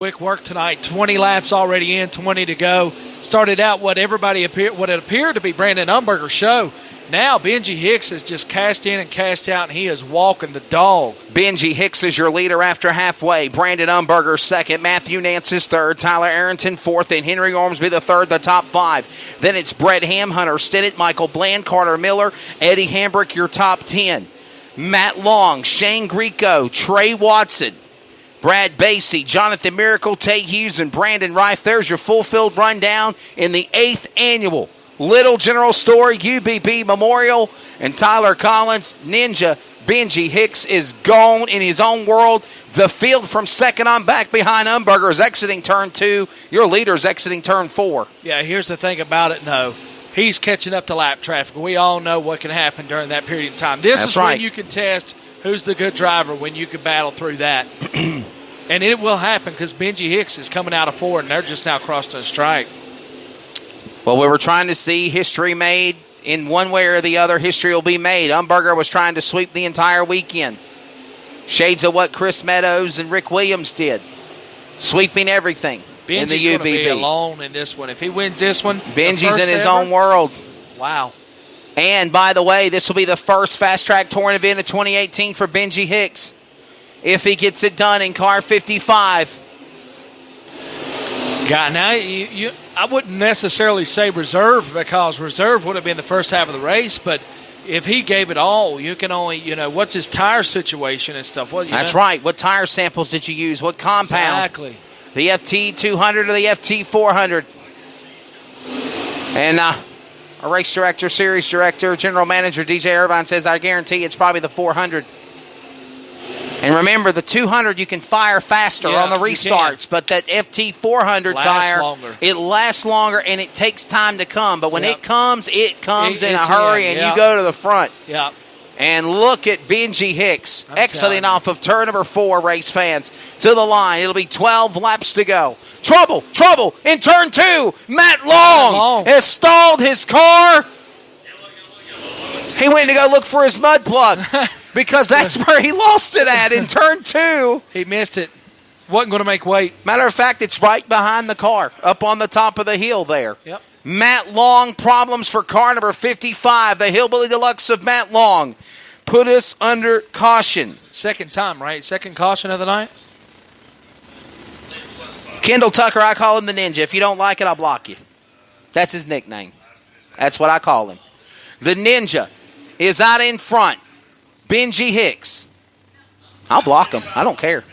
Quick work tonight. 20 laps already in, 20 to go. Started out what it appeared to be Brandon Umberger's show. Now Benji Hicks has just cashed in and cashed out, and he is walking the dog. Benji Hicks is your leader after halfway. Brandon Umberger second. Matthew Nance is third. Tyler Arrington fourth. And Henry Ormsby the third, the top five. Then it's Brett Ham, Hunter Stinnett, Michael Bland, Carter Miller, Eddie Hambrick, your top 10. Matt Long, Shane Grieco, Trey Watson, Brad Basie, Jonathan Miracle, Tate Hughes, and Brandon Reif. There's your full-field rundown in the 8th annual Little General Store UBB Memorial. And Tyler Collins, Ninja, Benji Hicks is gone in his own world. The field from second on back behind Umberger is exiting turn 2. Your leader is exiting turn 4. Yeah, here's the thing about it, no. He's catching up to lap traffic. We all know what can happen during that period of time. This is when you can test who's the good driver, when you can battle through that. And it will happen because Benji Hicks is coming out of 4, and they're just now crossed a strike. Well, we were trying to see history made. In one way or the other, history will be made. Umberger was trying to sweep the entire weekend. Shades of what Chris Meadows and Rick Williams did. Sweeping everything in the UBB. Benji's going to be alone in this one. If he wins this one, Benji's in his own world. Wow. And, by the way, this will be the first Fast Track Touring event of 2018 for Benji Hicks. If he gets it done in car 55. God, now I wouldn't necessarily say reserve, because reserve would have been the first half of the race, but if he gave it all, you can only, what's his tire situation and stuff? That's right. What tire samples did you use? What compound? Exactly. The FT200 or the FT400? And our race director, series director, general manager, DJ Irvine says, I guarantee it's probably the 400. And remember, the 200 you can fire faster on the restarts, but that FT400 tire, it lasts longer and it takes time to come. But when it comes in a hurry, and you go to the front. Yeah. And look at Benji Hicks exiting off of turn number 4, race fans, to the line. It'll be 12 laps to go. Trouble in turn 2. Matt Long has stalled his car. He went to go look for his mud plug. Because that's where he lost it at, in turn 2. He missed it. Wasn't going to make weight. Matter of fact, it's right behind the car, up on the top of the hill there. Yep. Matt Long, problems for car number 55. The Hillbilly Deluxe of Matt Long put us under caution. Second time, right? Second caution of the night? Kendall Tucker, I call him the Ninja. If you don't like it, I'll block you. That's his nickname. That's what I call him. The Ninja is out in front. Benji Hicks. I'll block him. I don't care.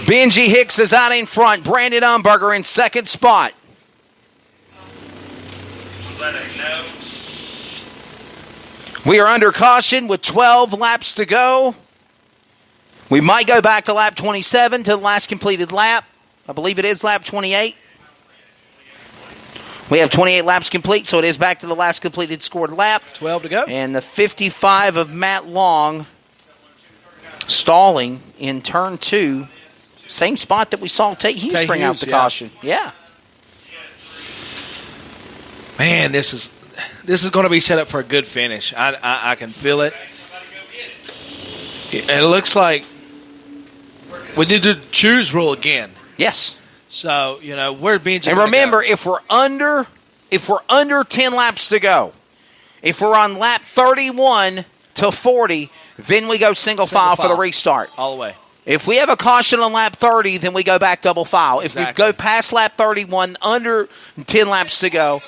Benji Hicks is out in front. Brandon Umberger in second spot. Was that a no? We are under caution with 12 laps to go. We might go back to lap 27 to the last completed lap. I believe it is lap 28. We have 28 laps complete, so it is back to the last completed scored lap. 12 to go. And the 55 of Matt Long stalling in turn 2. Same spot that we saw Tate Hughes bring out the caution. Yeah. Man, this is going to be set up for a good finish. I can feel it. It looks like we did the choose rule again. Yes. So, where Benji. And remember, if we're under 10 laps to go, if we're on lap 31 to 40, then we go single file for the restart. All the way. If we have a caution on lap 30, then we go back double file. If we go past lap 31, under 10 laps to go,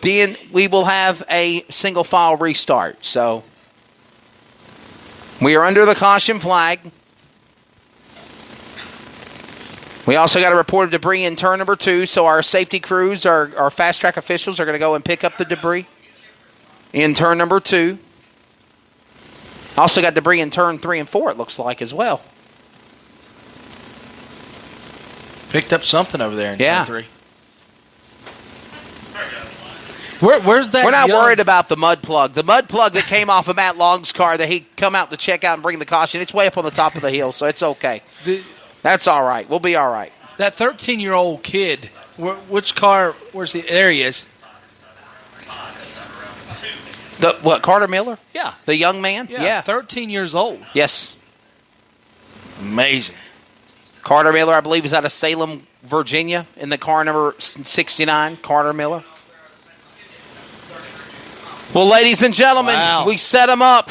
then we will have a single file restart. So we are under the caution flag. We also got a report of debris in turn number 2, so our safety crews, our fast track officials, are going to go and pick up the debris in turn number 2. Also got debris in turn 3 and 4, it looks like, as well. Picked up something over there in turn 3. Where's that? We're not worried about the mud plug. The mud plug that came off of Matt Long's car that he come out to check out and bring the caution, it's way up on the top of the hill, so it's okay. That's all right. We'll be all right. That 13-year-old kid, which car, where's he? There he is. Carter Miller? Yeah. The young man? Yeah. 13 years old. Yes. Amazing. Carter Miller, I believe, is out of Salem, Virginia, in the car number 69, Carter Miller. Well, ladies and gentlemen, we set him up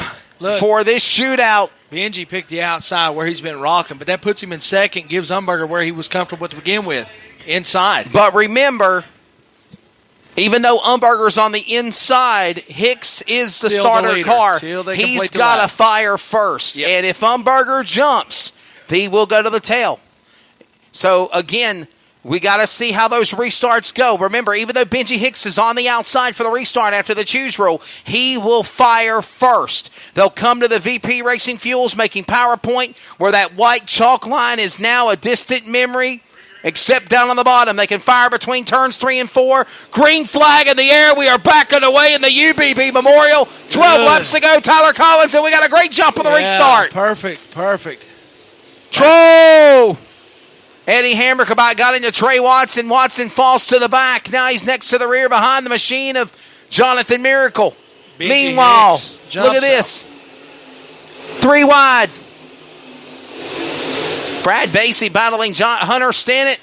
for this shootout. Benji picked the outside where he's been rocking, but that puts him in second, gives Umberger where he was comfortable to begin with, inside. But remember, even though Umberger's on the inside, Hicks is the starter car. He's got to fire first. Yep. And if Umberger jumps, he will go to the tail. So, again, we got to see how those restarts go. Remember, even though Benji Hicks is on the outside for the restart after the choose rule, he will fire first. They'll come to the VP Racing Fuels making PowerPoint where that white chalk line is now a distant memory, except down on the bottom. They can fire between turns 3 and 4. Green flag in the air. We are back away in the UBB Memorial. 12 laps to go. Tyler Collins, and we got a great jump on the restart. Perfect. Troll! Eddie Hamrick got into Trey Watson. Watson falls to the back. Now he's next to the rear behind the machine of Jonathan Miracle. Meanwhile, look at this. 3 wide. Brad Basie battling Hunter Stennett.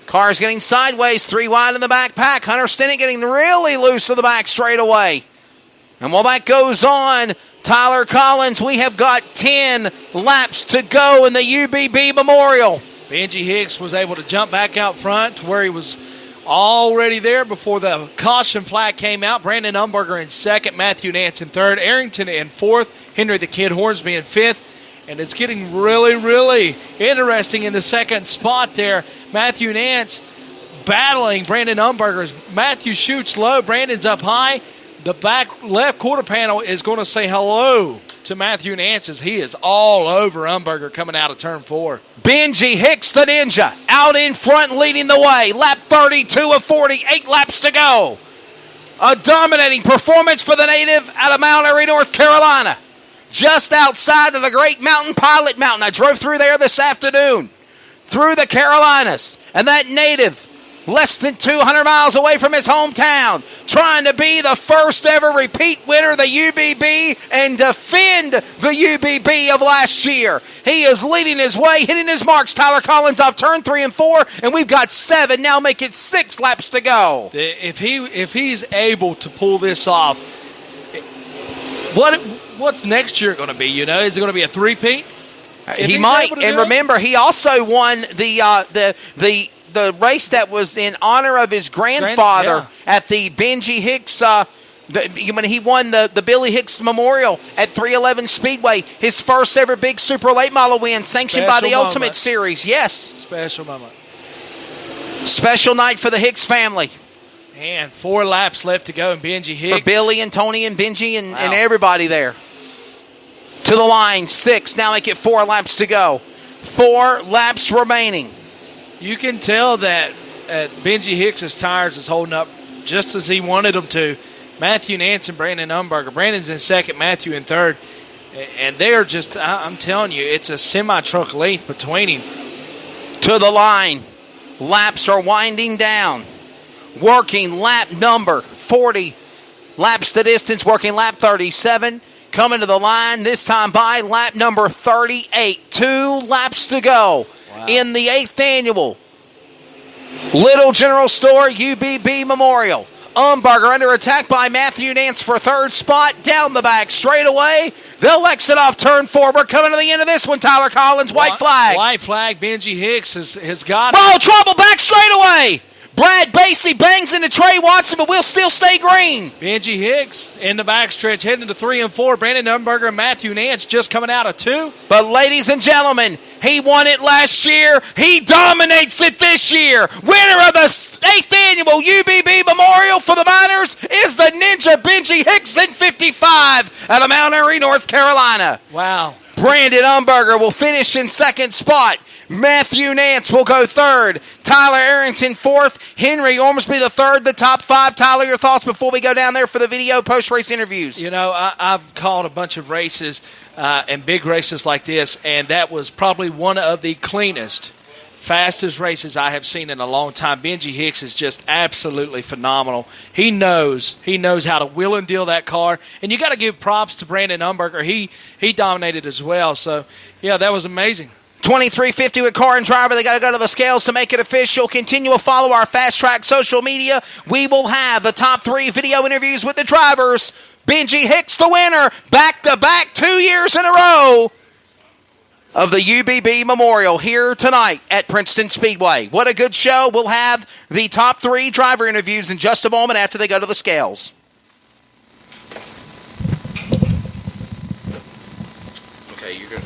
Car's getting sideways. 3 wide in the back pack. Hunter Stennett getting really loose of the back straightaway. And while that goes on, Tyler Collins, we have got 10 laps to go in the UBB Memorial. Benji Hicks was able to jump back out front to where he was already there before the caution flag came out. Brandon Umberger in second, Matthew Nance in third, Arrington in fourth, Henry the Kid Hornsby in fifth. And it's getting really, really interesting in the second spot there. Matthew Nance battling Brandon Umberger. Matthew shoots low, Brandon's up high. The back left quarter panel is going to say hello to Matthew Nance as he is all over Umberger coming out of turn 4. Benji Hicks, the Ninja, out in front leading the way. Lap 32 of 40, 8 laps to go. A dominating performance for the native out of Mount Airy, North Carolina. Just outside of the Great Mountain, Pilot Mountain. I drove through there this afternoon, through the Carolinas. And that native, less than 200 miles away from his hometown, trying to be the first ever repeat winner of the UBB and defend the UBB of last year. He is leading his way, hitting his marks. Tyler Collins off turn 3 and 4, and we've got 7. Now make it 6 laps to go. If he's able to pull this off, what's next year going to be? You know, is it going to be a three-peat? He might. And remember, he also won the race that was in honor of his grandfather at the Benji Hicks. When he won the Billy Hicks Memorial at 311 Speedway, his first ever big super late model win, sanctioned by the Ultimate Series. Yes. Special moment. Special night for the Hicks family. And 4 laps left to go, and Benji Hicks. For Billy and Tony and Benji and everybody there. To the line, 6. Now make it 4 laps to go. 4 laps remaining. You can tell that Benji Hicks' tires is holding up just as he wanted them to. Matthew Nance and Brandon Umberger. Brandon's in second, Matthew in third. And they are just, I'm telling you, it's a semi-truck length between him. To the line. Laps are winding down. Working lap number 40. Laps the distance, working lap 37. Coming to the line, this time by lap number 38. 2 laps to go in the 8th annual Little General Store UBB Memorial. Umberger under attack by Matthew Nance for third spot. Down the back, straight away. They'll exit off turn 4. We're coming to the end of this one, Tyler Collins. White flag. White flag. Benji Hicks has got it. Oh, trouble back straight away. Brad Basie bangs into Trey Watson, but we'll still stay green. Benji Hicks in the backstretch heading to 3 and 4. Brandon Umberger and Matthew Nance just coming out of 2. But ladies and gentlemen, he won it last year. He dominates it this year. Winner of the 8th annual UBB Memorial for the Miners is the Ninja Benji Hicks in 55 out of Mount Airy, North Carolina. Wow. Brandon Umberger will finish in second spot. Matthew Nance will go third. Tyler Arrington fourth. Henry Ormsby the third, the top 5. Tyler, your thoughts before we go down there for the video post-race interviews? You know, I've called a bunch of races and big races like this, and that was probably one of the cleanest, fastest races I have seen in a long time. Benji Hicks is just absolutely phenomenal. He knows how to wheel and deal that car, and you got to give props to Brandon Umberger. He dominated as well. So, yeah, that was amazing. 2350 with car and driver. They got to go to the scales to make it official. Continue to follow our Fast Track social media. We will have the top 3 video interviews with the drivers. Benji Hicks, the winner, back-to-back 2 years in a row of the UBB Memorial here tonight at Princeton Speedway. What a good show. We'll have the top 3 driver interviews in just a moment after they go to the scales. Okay, you're good.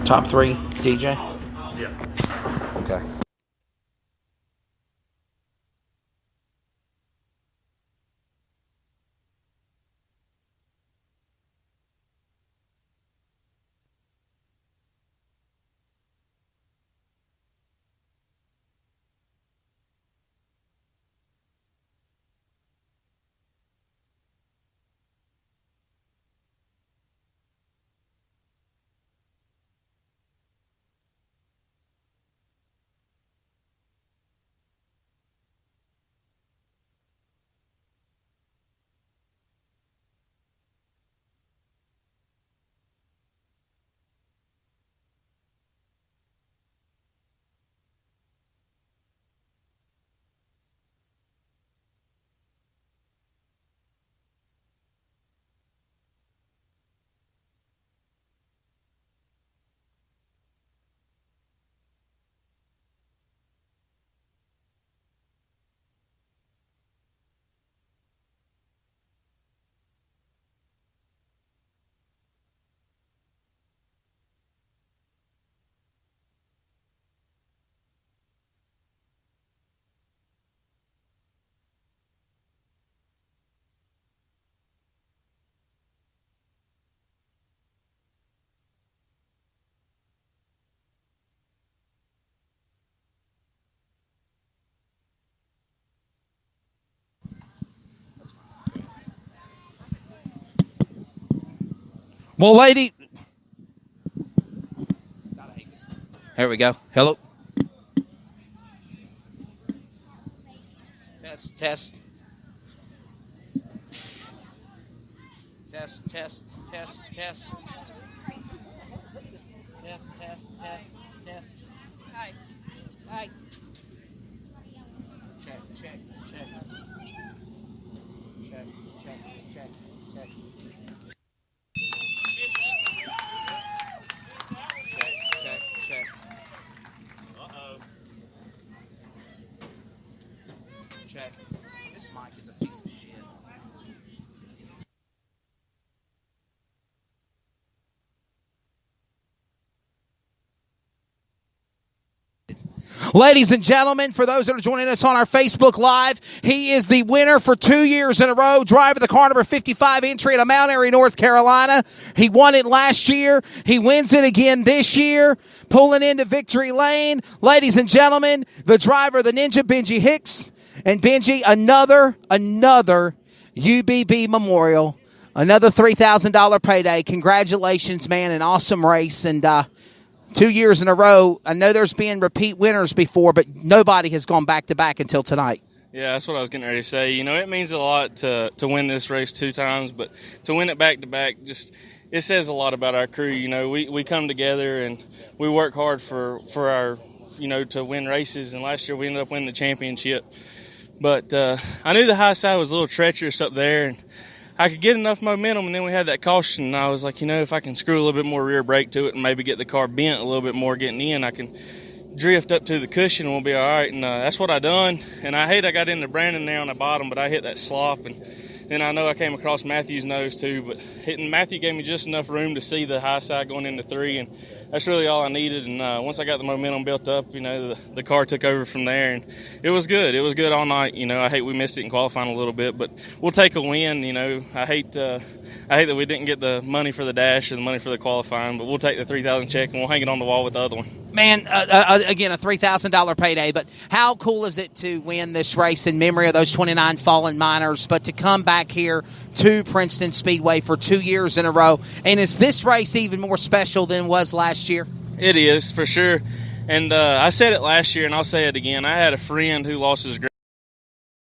Top 3, DJ? Yeah. Okay. Well, lady. Here we go. Hello. Test, test. Test, test, test, test. Test, test, test, test. Hi. Hi. Check, check, check. Check, check, check, check. Check. Uh-oh. Check. This mic is a piece of shit. Ladies and gentlemen, for those that are joining us on our Facebook Live, he is the winner for 2 years in a row, driver the car number 55 entry at Mount Airy, North Carolina. He won it last year. He wins it again this year, pulling into victory lane. Ladies and gentlemen, the driver, the Ninja, Benji Hicks. And Benji, another UBB Memorial, another $3,000 payday. Congratulations, man, an awesome race. And 2 years in a row. I know there's been repeat winners before, but nobody has gone back-to-back until tonight. Yeah, that's what I was getting ready to say. You know, it means a lot to win this race 2 times, but to win it back-to-back, just it says a lot about our crew. You know, we come together and we work hard for our, you know, to win races, and last year we ended up winning the championship. But I knew the high side was a little treacherous up there, and I could get enough momentum, and then we had that caution, and I was like, you know, if I can screw a little bit more rear brake to it and maybe get the car bent a little bit more getting in, I can drift up to the cushion and we'll be all right. And that's what I done. And I got into Brandon there on the bottom, but I hit that slop, and then I know I came across Matthew's nose too, but hitting Matthew gave me just enough room to see the high side going into 3, and that's really all I needed. And once I got the momentum built up, you know, the car took over from there, and it was good. It was good all night. You know, I hate we missed it in qualifying a little bit, but we'll take a win. You know, I hate that we didn't get the money for the dash or the money for the qualifying, but we'll take the $3,000 check and we'll hang it on the wall with the other one. Man, again, a $3,000 payday, but how cool is it to win this race in memory of those 29 fallen miners, but to come back here to Princeton Speedway for 2 years in a row? And is this race even more special than it was last year? It is, for sure. And I said it last year, and I'll say it again. I had a friend who lost his